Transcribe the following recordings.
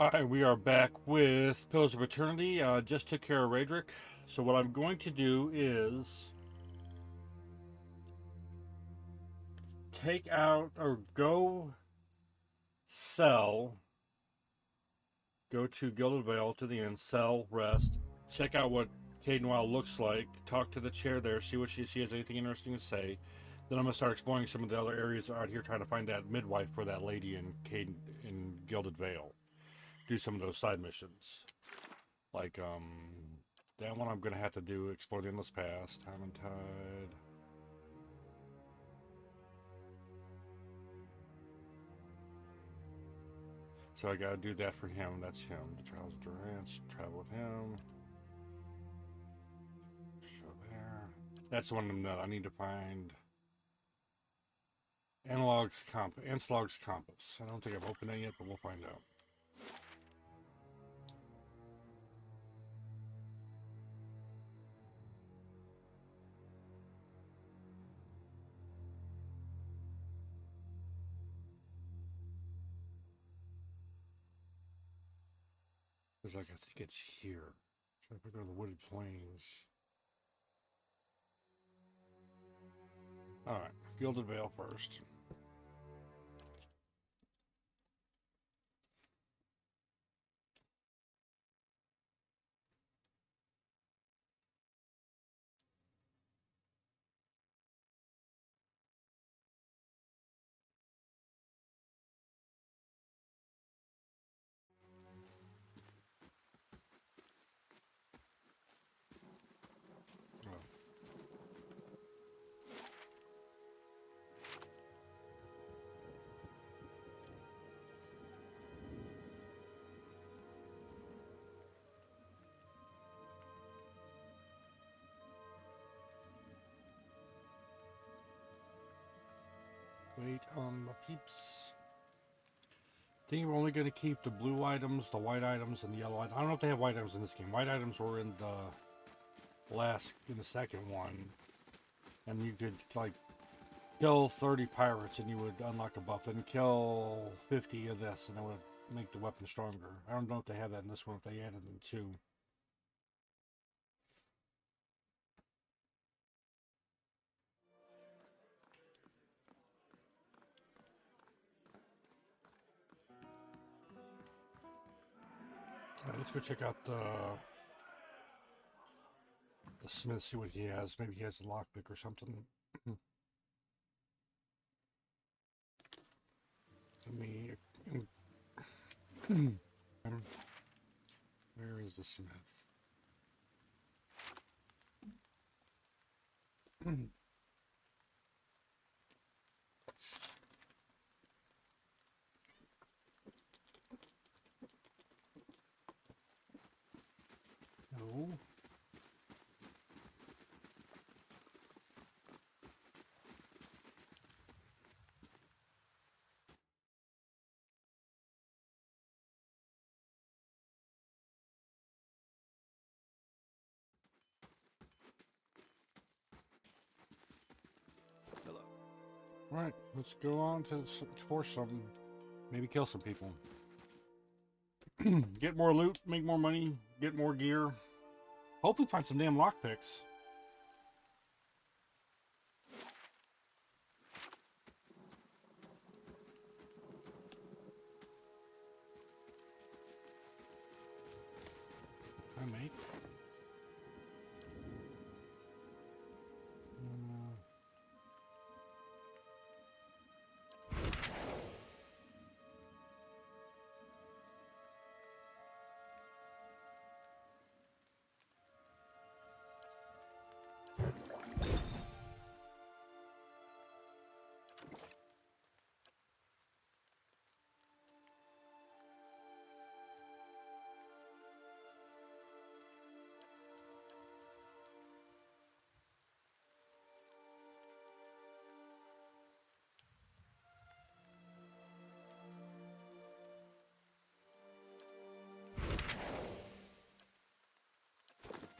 Alright, we are back with Pillars of Eternity. Just took care of Raedric. So what I'm going to do is take out or sell, go to Gilded Vale to the inn, sell, rest, check out what Caden Wild looks like, talk to the chair there, see what she has anything interesting to say. Then I'm gonna start exploring some of the other areas out here, trying to find that midwife for that lady in Gilded Vale. Do some of those side missions. Like, that one I'm gonna have to do, explore the Endless Past, Time and Tide. So I gotta do that for him, that's him. The Trials of Durance, travel with him. Show there. That's the one that I need to find. Anslog's Compass. I don't think I've opened that yet, but we'll find out. It's like, I think it's here. So if we go to the Wooded Plains. Alright, Gilded Vale first. Oh. Wait on the peeps. I think we're only going to keep the blue items, the white items, and the yellow items. I don't know if they have white items in this game. White items were in the second one. And you could, like, kill 30 pirates and you would unlock a buff. Then kill 50 of this and it would make the weapon stronger. I don't know if they have that in this one, if they added them too. Alright, let's go check out the smith, see what he has. Maybe he has a lockpick or something. Let me... Where is the smith? No. Hello. Alright, let's go on to explore some. Maybe kill some people. Get more loot, make more money, get more gear. Hopefully find some damn lockpicks. I make.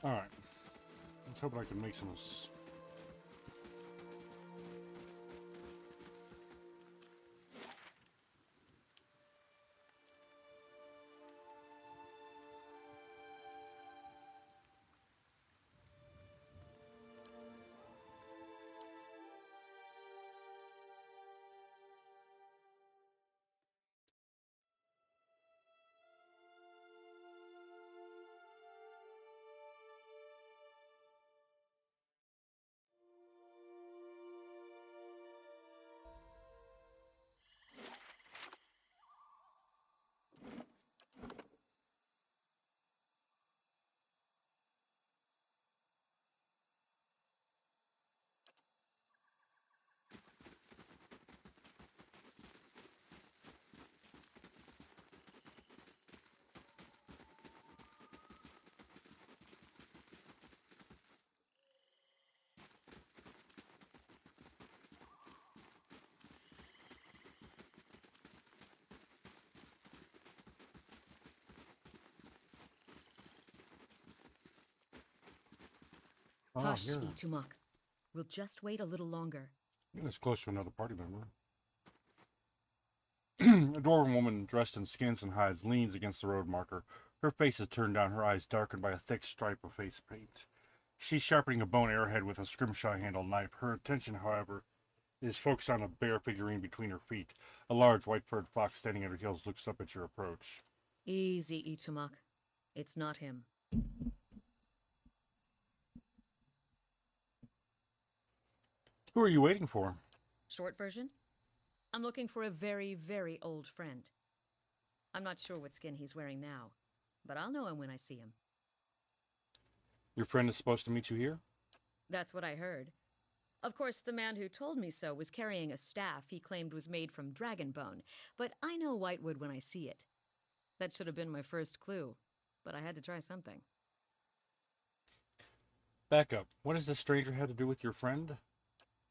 Alright. Let's hope I can make some. Oh, Hush, here. Itumok. We'll just wait a little longer. Getting this close to another party member. A dwarven woman dressed in skins and hides leans against the road marker. Her face is turned down, her eyes darkened by a thick stripe of face paint. She's sharpening a bone arrowhead with a scrimshaw-handled knife. Her attention, however, is focused on a bear figurine between her feet. A large white-furred fox standing at her heels looks up at your approach. Easy, Itumok. It's not him. Who are you waiting for? Short version? I'm looking for a very, very old friend. I'm not sure what skin he's wearing now, but I'll know him when I see him. Your friend is supposed to meet you here? That's what I heard. Of course, the man who told me so was carrying a staff he claimed was made from dragon bone, but I know Whitewood when I see it. That should have been my first clue, but I had to try something. Back up. What does this stranger have to do with your friend?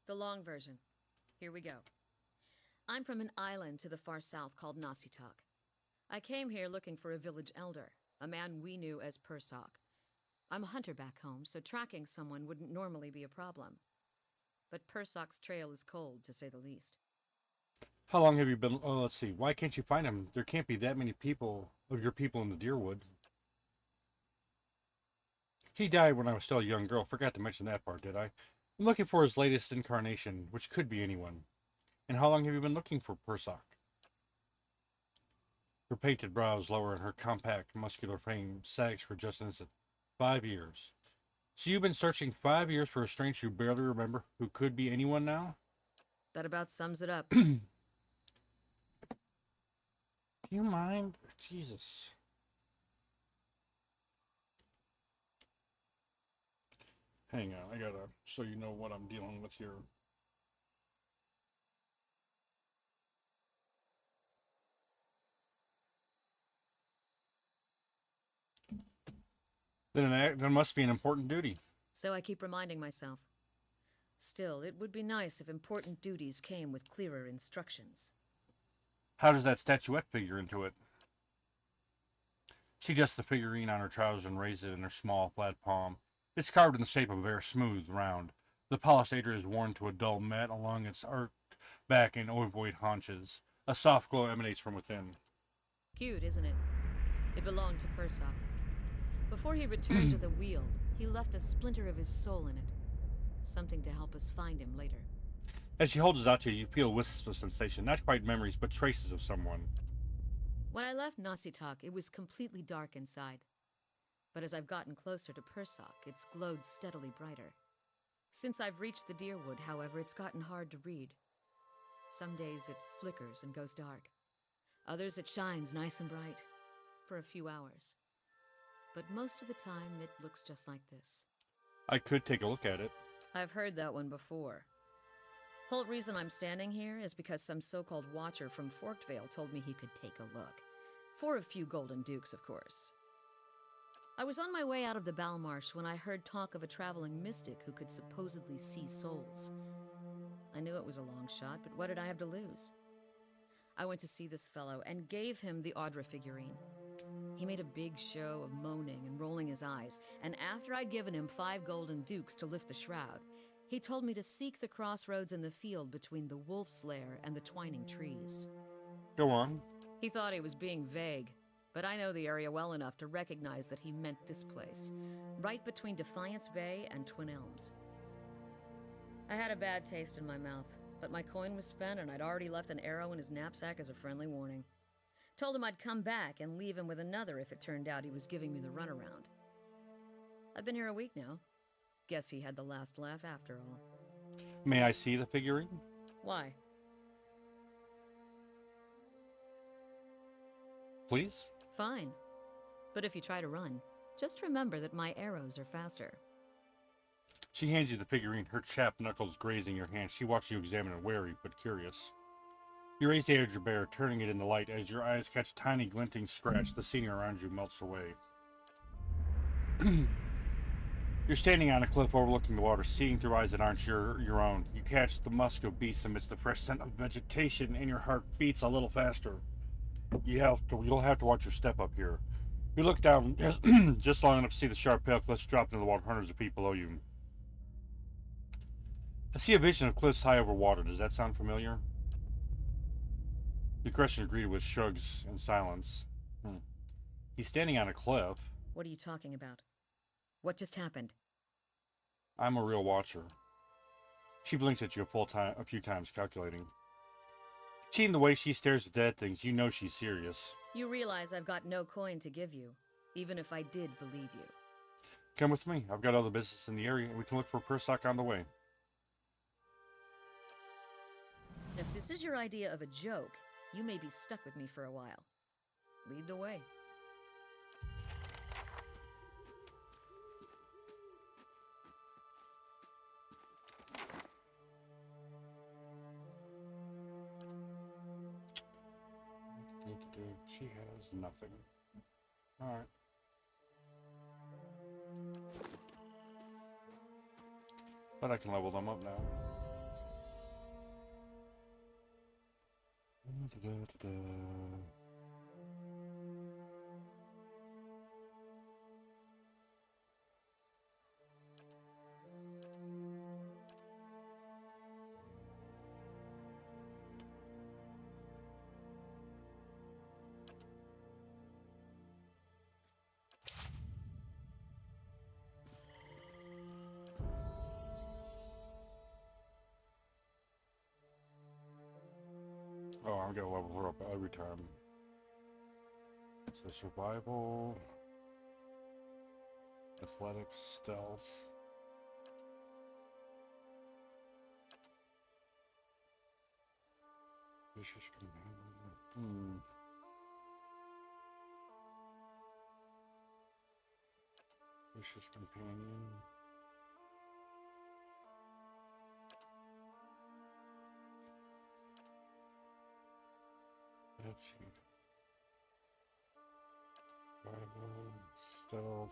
The long version. Here we go. I'm from an island to the far south called Nasitok. I came here looking for a village elder, a man we knew as Persok. I'm a hunter back home, so tracking someone wouldn't normally be a problem. But Persok's trail is cold, to say the least. How long have you been... Oh, let's see. Why can't you find him? There can't be that many people of your people in the Deerwood. He died when I was still a young girl. Forgot to mention that part, did I? I'm looking for his latest incarnation, which could be anyone. And how long have you been looking for Persok? Her painted brows lower and her compact, muscular frame sags for just an instant. 5 years. So you've been searching 5 years for a stranger you barely remember, who could be anyone now? That about sums it up. Do you mind? Jesus. Hang on, I gotta, so you know what I'm dealing with here. Then there must be an important duty. So I keep reminding myself. Still, it would be nice if important duties came with clearer instructions. How does that statuette figure into it? She adjusts the figurine on her trousers and raises it in her small, flat palm. It's carved in the shape of a bear, smooth, round. The polished adria is worn to a dull mat along its arched back and ovoid haunches. A soft glow emanates from within. Cute, isn't it? It belonged to Persok. Before he returned to the wheel, he left a splinter of his soul in it. Something to help us find him later. As she holds it out to you, you feel wisps of sensation. Not quite memories, but traces of someone. When I left Nasitok, it was completely dark inside. But as I've gotten closer to Persok, it's glowed steadily brighter. Since I've reached the Deerwood, however, it's gotten hard to read. Some days it flickers and goes dark. Others it shines nice and bright. For a few hours. But most of the time, it looks just like this. I could take a look at it. I've heard that one before. Whole reason I'm standing here is because some so-called watcher from Forkvale told me he could take a look. For a few golden dukes, of course. I was on my way out of the Balmarsh when I heard talk of a traveling mystic who could supposedly see souls. I knew it was a long shot, but what did I have to lose? I went to see this fellow and gave him the Audra figurine. He made a big show of moaning and rolling his eyes, and after I'd given him 5 golden dukes to lift the shroud, he told me to seek the crossroads in the field between the wolf's lair and the twining trees. Go on. He thought he was being vague, but I know the area well enough to recognize that he meant this place, right between Defiance Bay and Twin Elms. I had a bad taste in my mouth, but my coin was spent and I'd already left an arrow in his knapsack as a friendly warning. Told him I'd come back and leave him with another if it turned out he was giving me the runaround. I've been here a week now. Guess he had the last laugh after all. May I see the figurine? Why? Please? Fine. But if you try to run, just remember that my arrows are faster. She hands you the figurine, her chapped knuckles grazing your hand. She watches you examine it, wary but curious. You raise the Adria bear, turning it in the light. As your eyes catch a tiny glinting scratch, the scene around you melts away. You're standing on a cliff overlooking the water, seeing through eyes that aren't your own. You catch the musk of beasts amidst the fresh scent of vegetation, and your heart beats a little faster. You'll have to watch your step up here. You look down just long enough to see the sharp pale cliffs drop into the water, hundreds of feet below you. I see a vision of cliffs high over water. Does that sound familiar? The Crescent agreed with shrugs and silence. He's standing on a cliff. What are you talking about? What just happened? I'm a real watcher. She blinks at you a few times, calculating. Seeing the way she stares at dead things, you know she's serious. You realize I've got no coin to give you, even if I did believe you. Come with me. I've got other business in the area, and we can look for Persock on the way. If this is your idea of a joke, you may be stuck with me for a while. Lead the way. She has nothing. Alright. But I can level them up now. Oh, I'm gonna level her up every time. So survival, athletics, stealth. Vicious companion. Vicious companion. Let's see. Survival, stealth.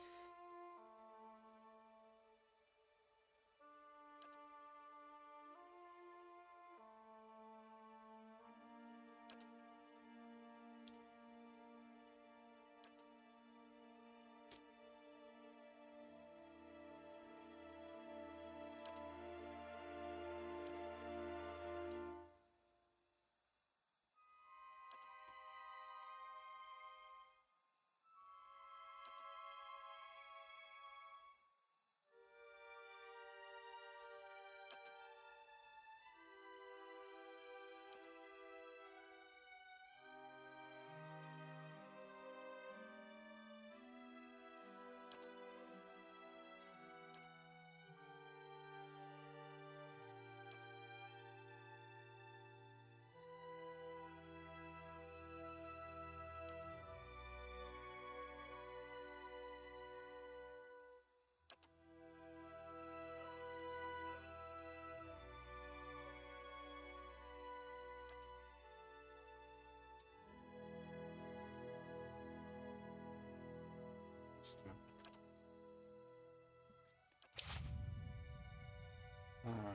Alright.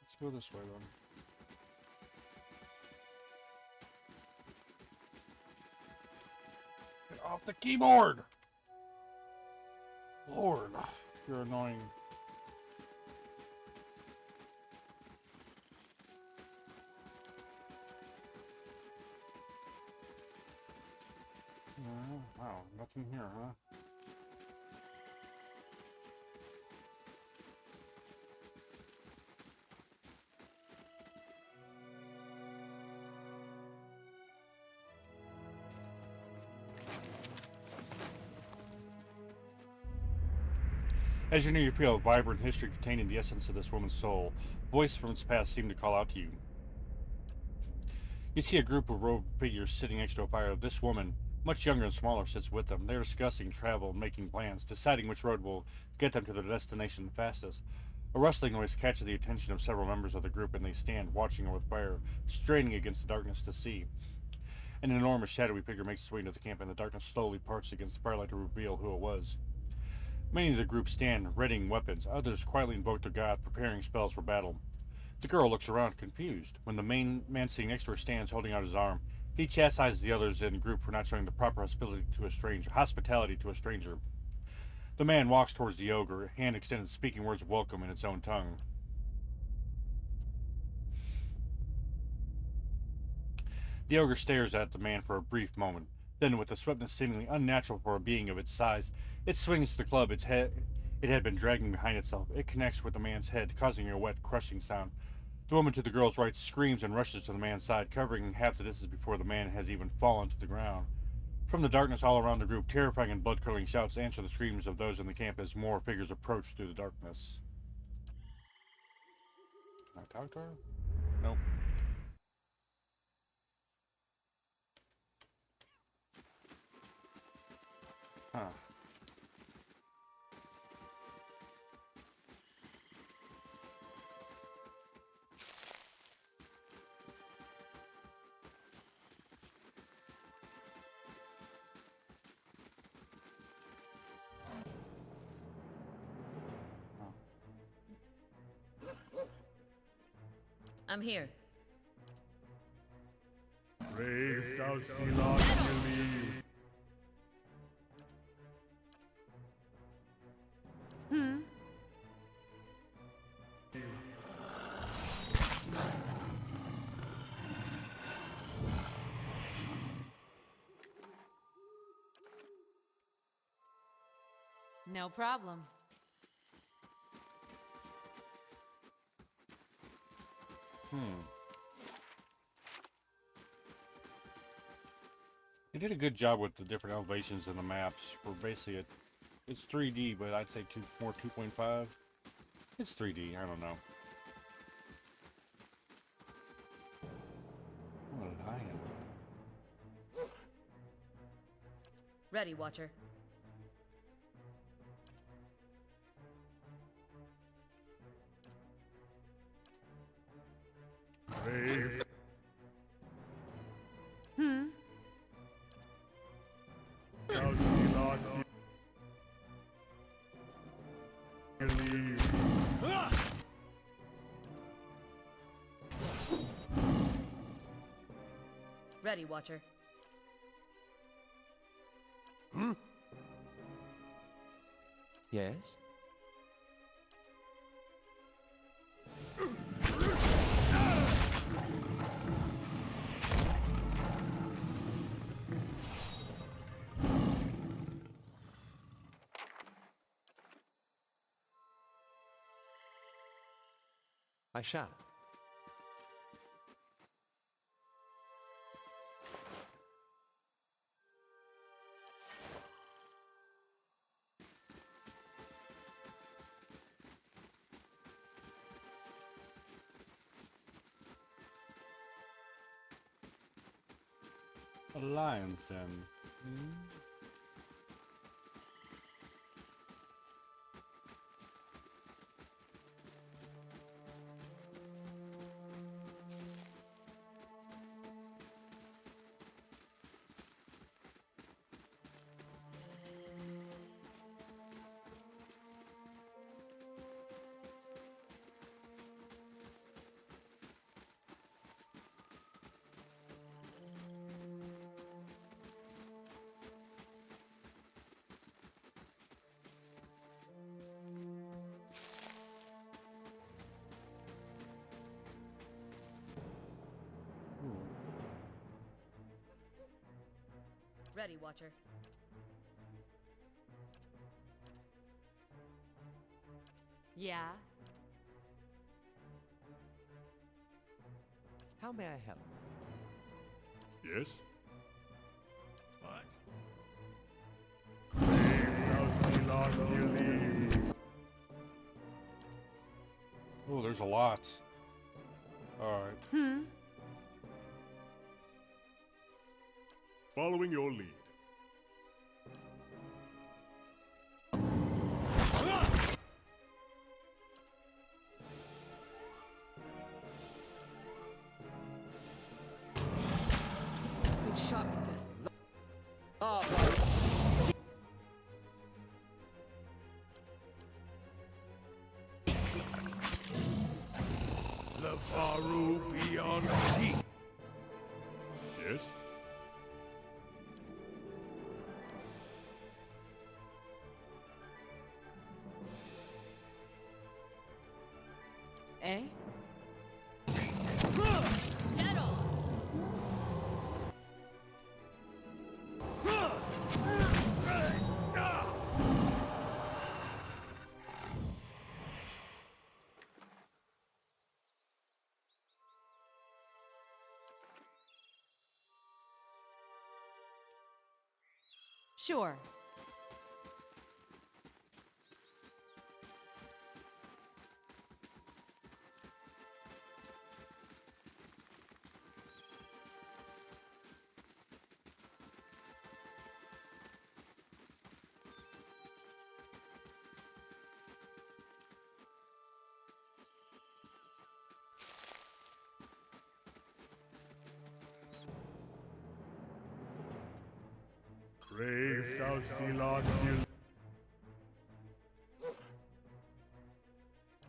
Let's go this way then. Get off the keyboard! Lord, you're annoying. Wow, nothing here, huh? As you near, you feel a vibrant history containing the essence of this woman's soul. Voice from its past seemed to call out to you. You see a group of robed figures sitting next to a fire. This woman, much younger and smaller, sits with them. They're discussing travel and making plans, deciding which road will get them to their destination the fastest. A rustling noise catches the attention of several members of the group, and they stand, watching her with fire, straining against the darkness to see. An enormous shadowy figure makes its way into the camp, and the darkness slowly parts against the firelight to reveal who it was. Many of the group stand, readying weapons. Others quietly invoke their god, preparing spells for battle. The girl looks around, confused. When the main man sitting next to her stands, holding out his arm, he chastises the others in the group for not showing the proper hospitality to a stranger. The man walks towards the ogre, hand extended, speaking words of welcome in its own tongue. The ogre stares at the man for a brief moment. Then, with a swiftness seemingly unnatural for a being of its size, it swings the club it had been dragging behind itself. It connects with the man's head, causing a wet, crushing sound. The woman to the girl's right screams and rushes to the man's side, covering half the distance before the man has even fallen to the ground. From the darkness all around the group, terrifying and blood-curdling shouts answer the screams of those in the camp as more figures approach through the darkness. Can I talk to her? Nope. Huh. I'm here. Brave thou Philon believe. No problem. They did a good job with the different elevations in the maps. For basically it's 3D, but I'd say more 2.5. It's 3D. I don't know. What a lion. Ready, Watcher. Brave thou Philon believe. Ready, Watcher. Yes? I shall. A lion's den. Ready, Watcher. Yeah? How may I help? Yes? What? Brave thou Philon believe. Oh, there's a lot. Alright. Following your lead. Good shot with this. The Faru beyond sea. Yes? Eh? Dead on! Sure. Brave thou Philadelphia.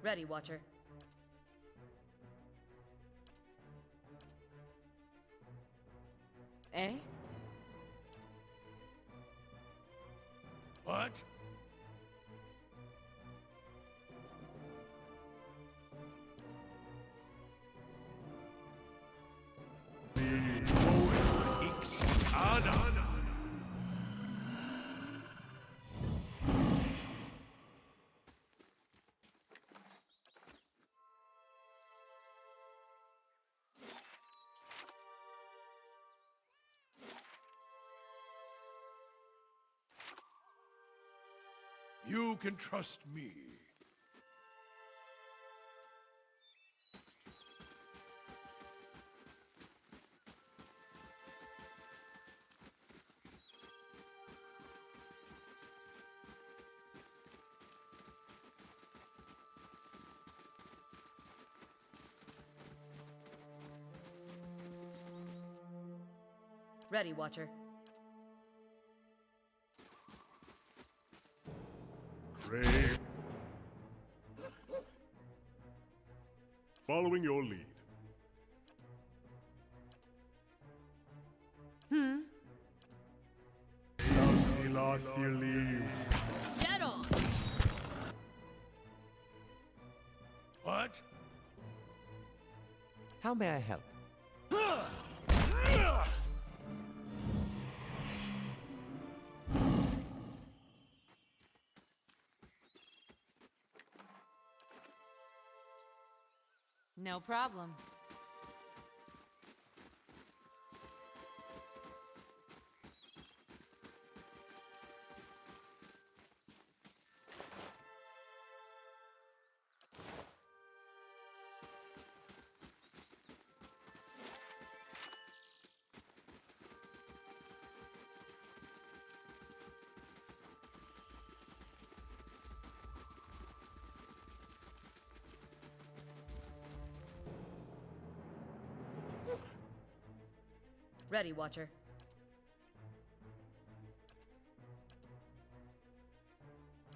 Ready, Watcher. Eh? What? You can trust me. Ready, Watcher. Brave. Following your lead. Thou Philadelphia. Dead on! What? How may I help? No problem. Ready, Watcher.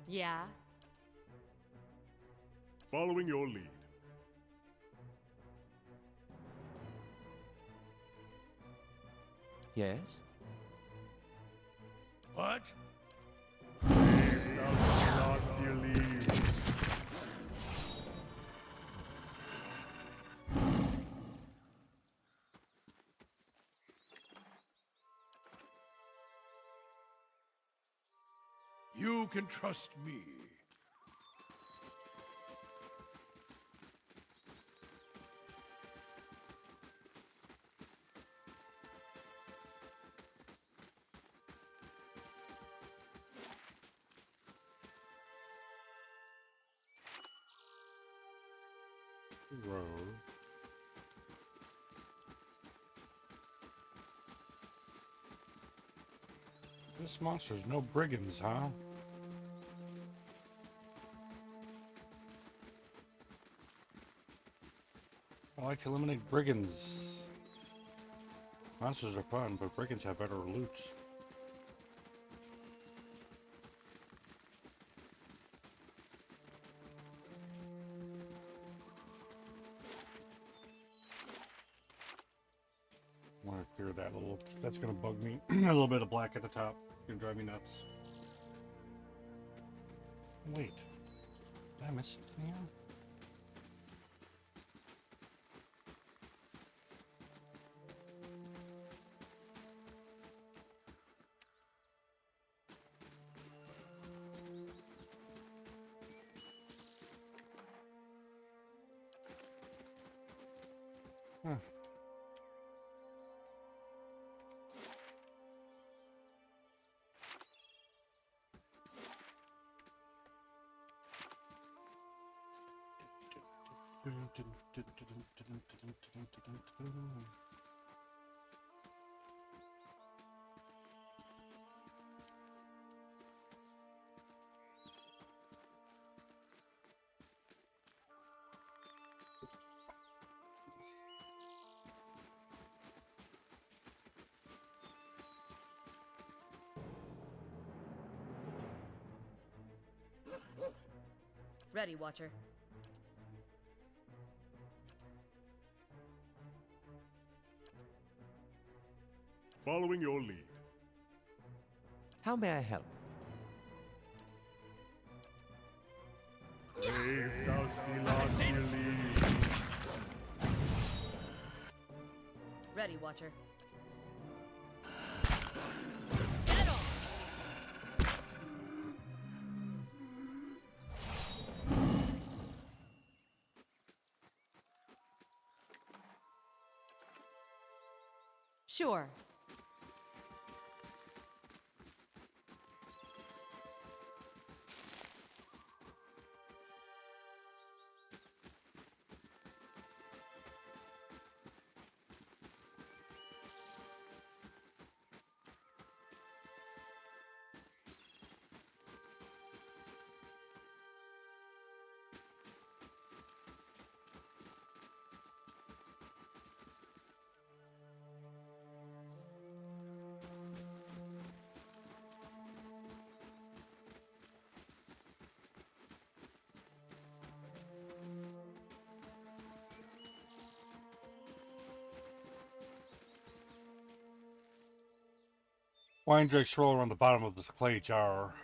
Yeah. Following your lead. Yes? What? Brave thou Philadelphia. You can trust me. Road. This monster's no brigands, huh? I like to eliminate brigands. Monsters are fun, but brigands have better loot. I want to clear that a little. That's gonna bug me. A little bit of black at the top. It's gonna drive me nuts. Wait. Did I miss something here? Hmm. Ready, Watcher. Following your lead. How may I help? If thou be not believe. Ready, Watcher. Sure. Wine drakes roll around the bottom of this clay jar.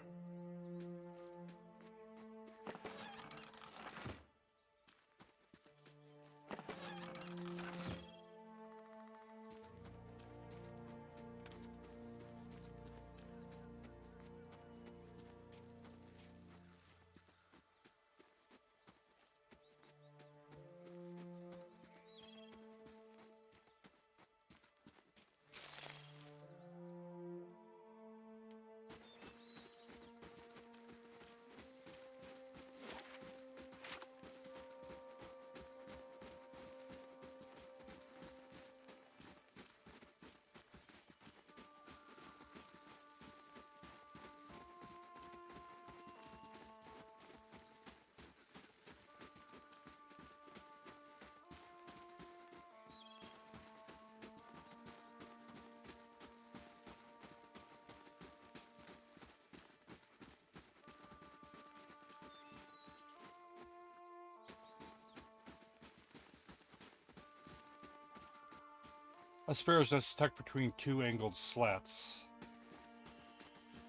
A sparrow's nest is tucked between two angled slats.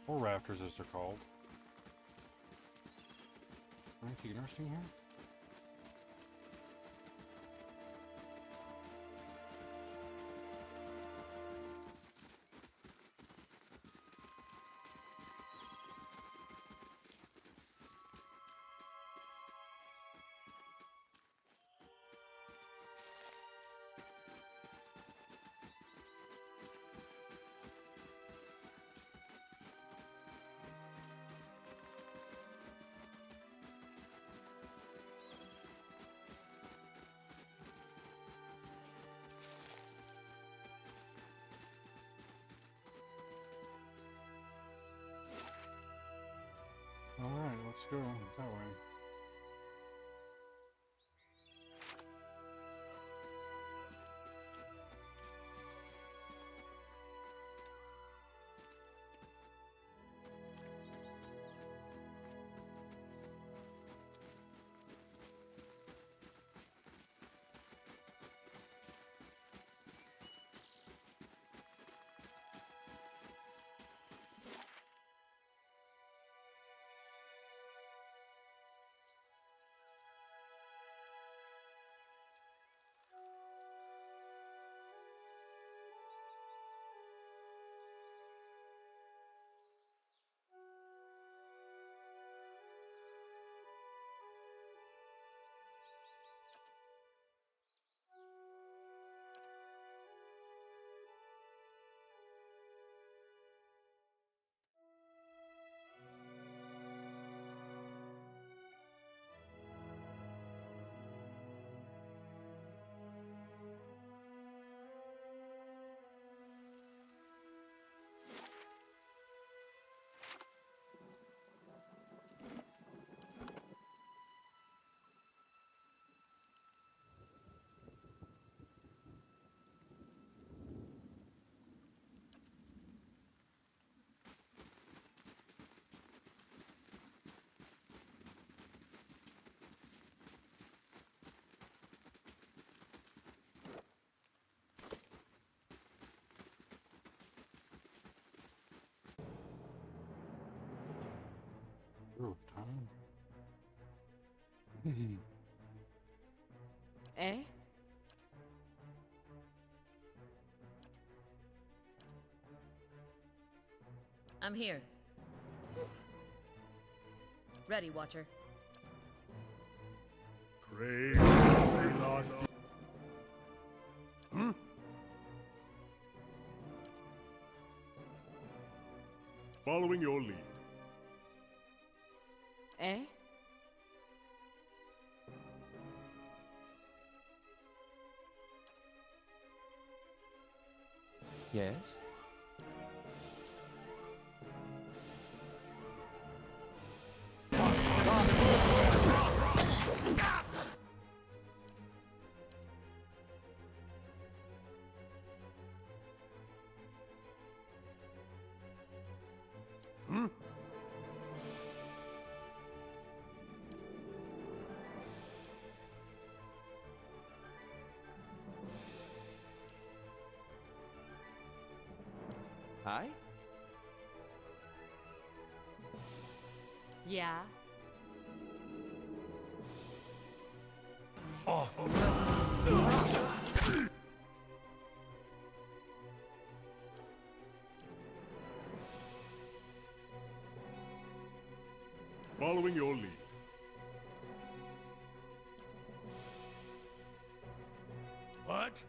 Or rafters, as they're called. Anything interesting here? Alright, let's go that way. Oh, time. Eh? I'm here. Ready, Watcher. Praise Philoth. Following your lead. Eh? Yes? I? Yeah. Following your lead. What?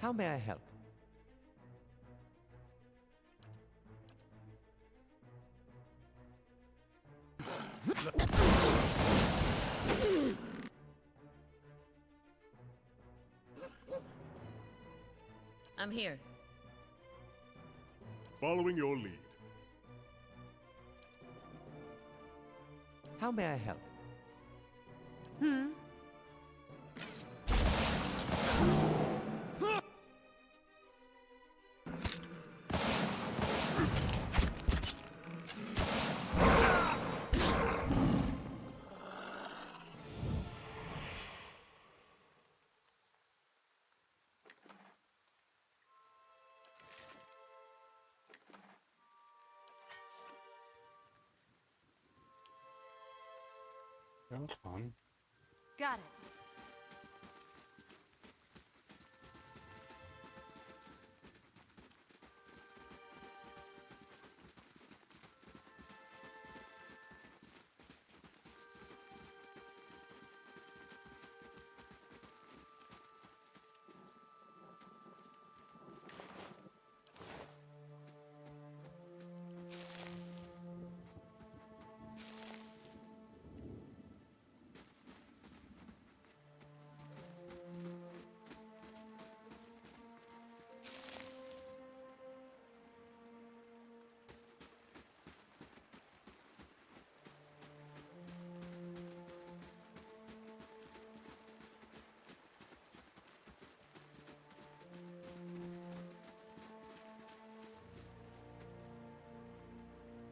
How may I help? I'm here. Following your lead. How may I help? Hmm? That was fun. Got it.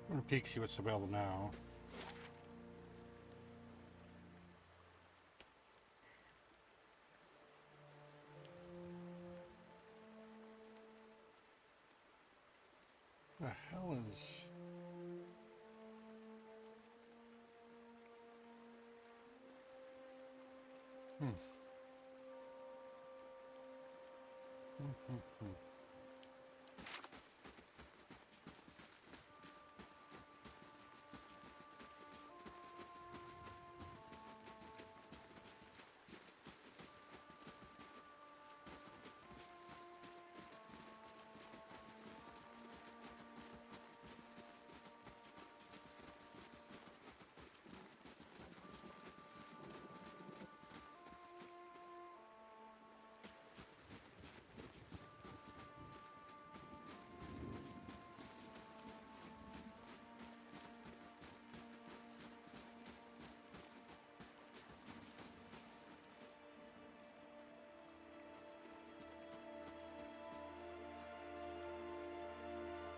I'm gonna peek, see what's available now. The hell is...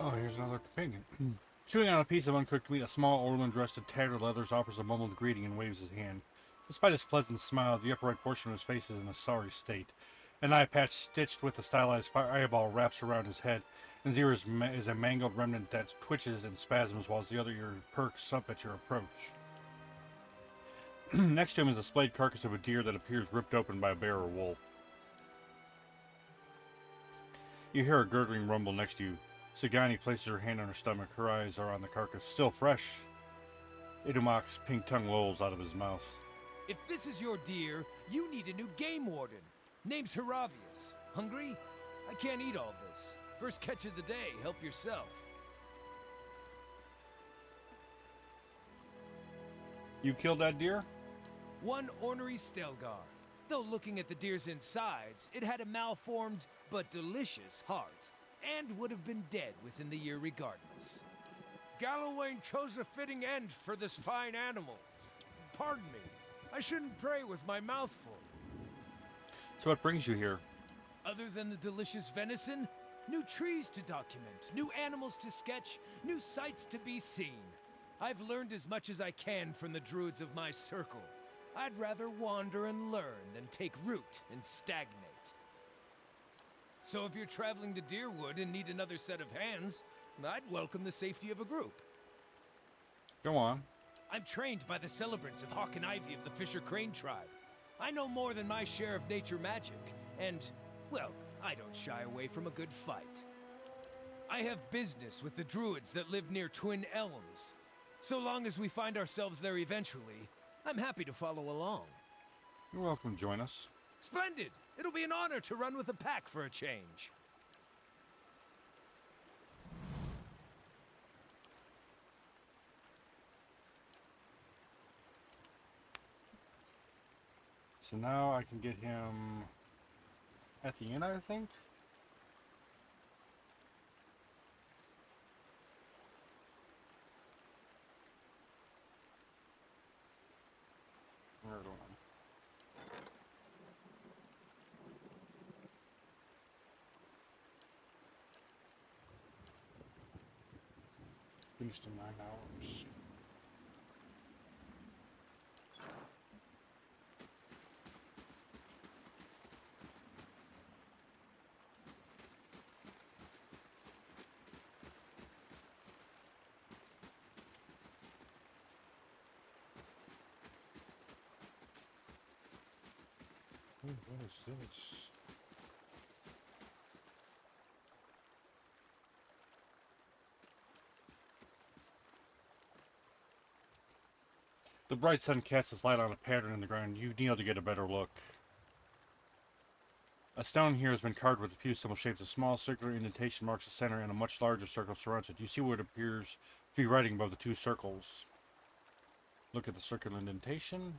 Oh, here's another companion. Chewing on a piece of uncooked meat, a small Orlin dressed in tattered leathers offers a mumbled greeting and waves his hand. Despite his pleasant smile, the upper right portion of his face is in a sorry state. An eye patch stitched with a stylized eyeball wraps around his head, His ear is a mangled remnant that twitches and spasms whilst the other ear perks up at your approach. Next to him is a splayed carcass of a deer that appears ripped open by a bear or wolf. You hear a gurgling rumble next to you. Sagani places her hand on her stomach. Her eyes are on the carcass. Still fresh. Idumak's pink tongue lolls out of his mouth. If this is your deer, you need a new game warden. Name's Heravius. Hungry? I can't eat all this. First catch of the day, help yourself. You killed that deer? One ornery Stelgar. Though looking at the deer's insides, it had a malformed but delicious heart, and would have been dead within the year regardless. Gallowayne chose a fitting end for this fine animal. Pardon me, I shouldn't pray with my mouth full. So what brings you here? Other than the delicious venison, new trees to document, new animals to sketch, new sights to be seen. I've learned as much as I can from the druids of my circle. I'd rather wander and learn than take root and stagnate. So if you're traveling to Deerwood and need another set of hands, I'd welcome the safety of a group. Go on. I'm trained by the celebrants of Hawk and Ivy of the Fisher Crane tribe. I know more than my share of nature magic, and, well, I don't shy away from a good fight. I have business with the druids that live near Twin Elms. So long as we find ourselves there eventually, I'm happy to follow along. You're welcome to join us. Splendid! It'll be an honor to run with a pack for a change. So now I can get him at the end, I think? Where's the one? Finished in 9 hours. What is this? The bright sun casts its light on a pattern in the ground. You kneel to get a better look. A stone here has been carved with a few simple shapes. A small circular indentation marks the center, and a much larger circle surrounds it. You see what appears to be writing above the two circles. Look at the circular indentation.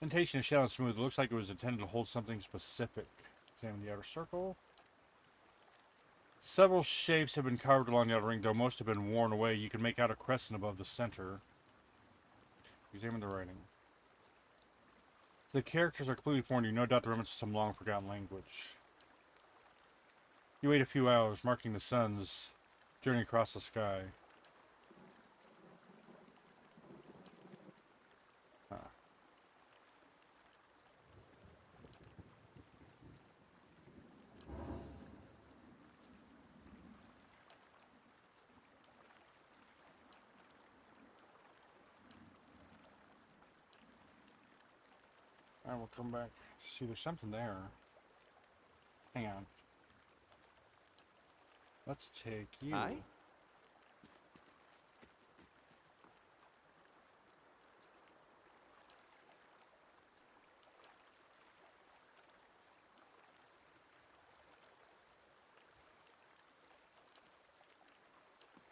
Indentation is shallow and smooth. It looks like it was intended to hold something specific. Examine the outer circle. Several shapes have been carved along the outer ring, though most have been worn away. You can make out a crescent above the center. Examine the writing. The characters are completely foreign. You no doubt the remnants of some long forgotten language. You wait a few hours, marking the sun's journey across the sky. Alright, we'll come back. See, there's something there. Hang on. Let's take you. Aye?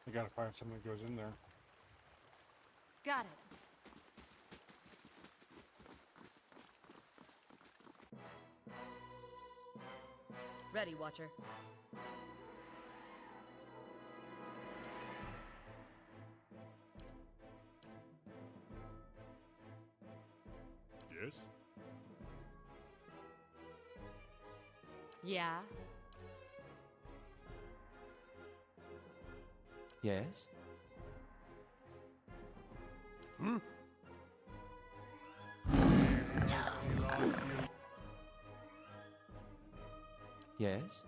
I gotta find something that goes in there. Got it. Ready, Watcher. Yes? Yeah. Yes? Hmm? Yes?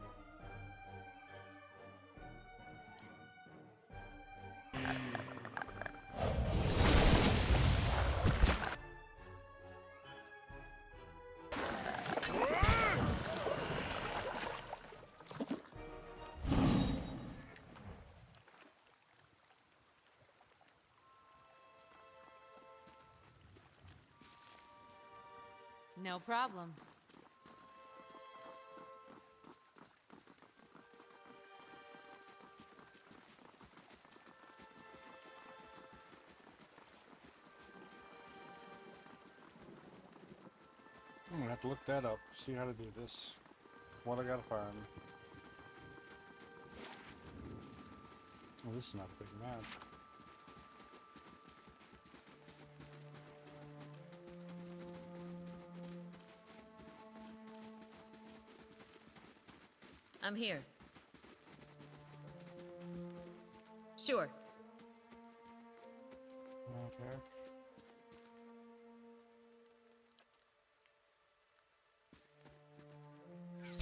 No problem. I'm gonna have to look that up, see how to do this. What I gotta find. Oh, this is not a big map. I'm here. Sure. Okay.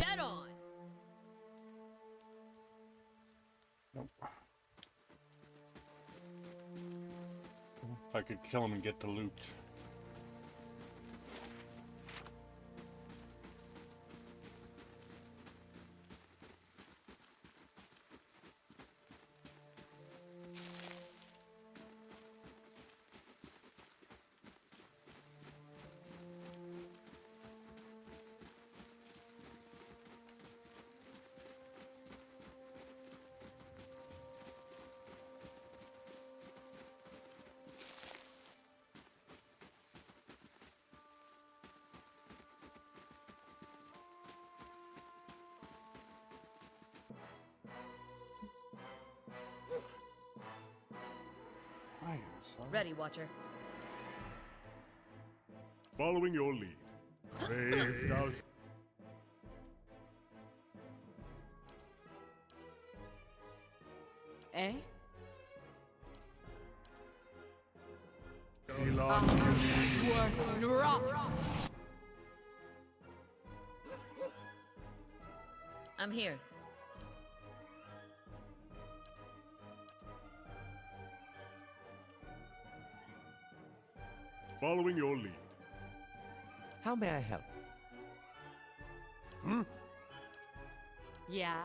Head on! Nope. I could kill him and get the loot. Ready, Watcher. Following your lead. Brave thou Eh? Elon Working rock. I'm here. Following your lead. How may I help? Yeah.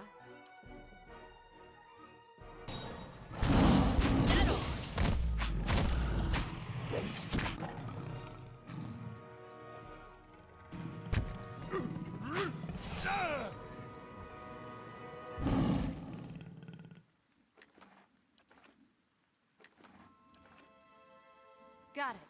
Got it.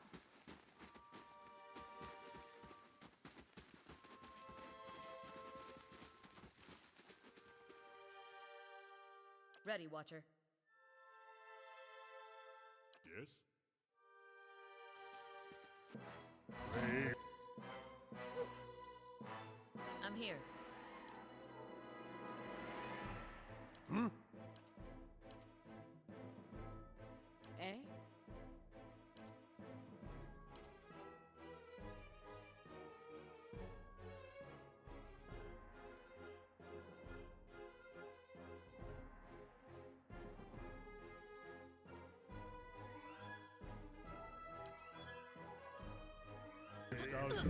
Ready, Watcher. Yes. Brave. I'm here. Eh? Thou Elon.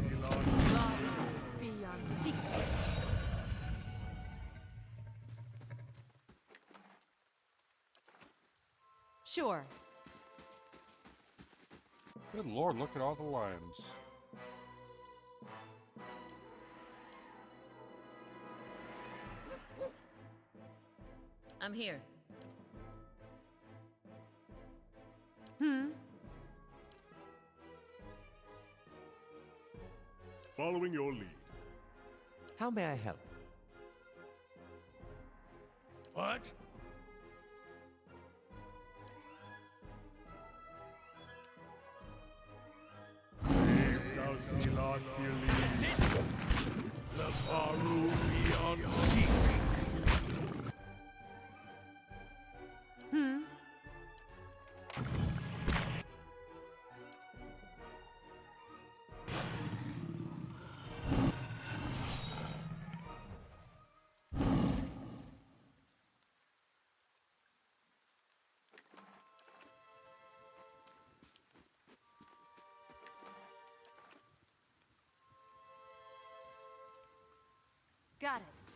Love beyond secret. Sure. Good lord, look at all the lions. I'm here. Following your lead. How may I help? What? Brave thou Elon That's it! The Faru beyond seeking. Got it.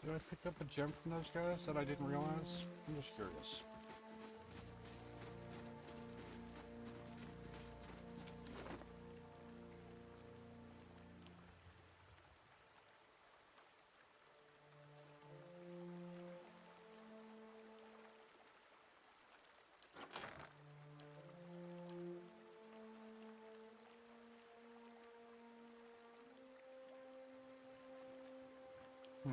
Did I pick up a gem from those guys that I didn't realize? I'm just curious. Hmm.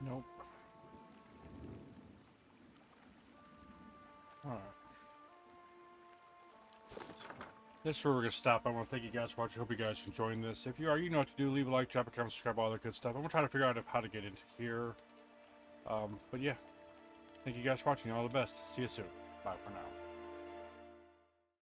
Nope. Alright. This is where we're going to stop. I want to thank you guys for watching. Hope you guys are enjoying this. If you are, you know what to do. Leave a like, drop a comment, subscribe, all that good stuff. I'm going to try to figure out how to get into here. But yeah. Thank you guys for watching. All the best. See you soon. Bye for now.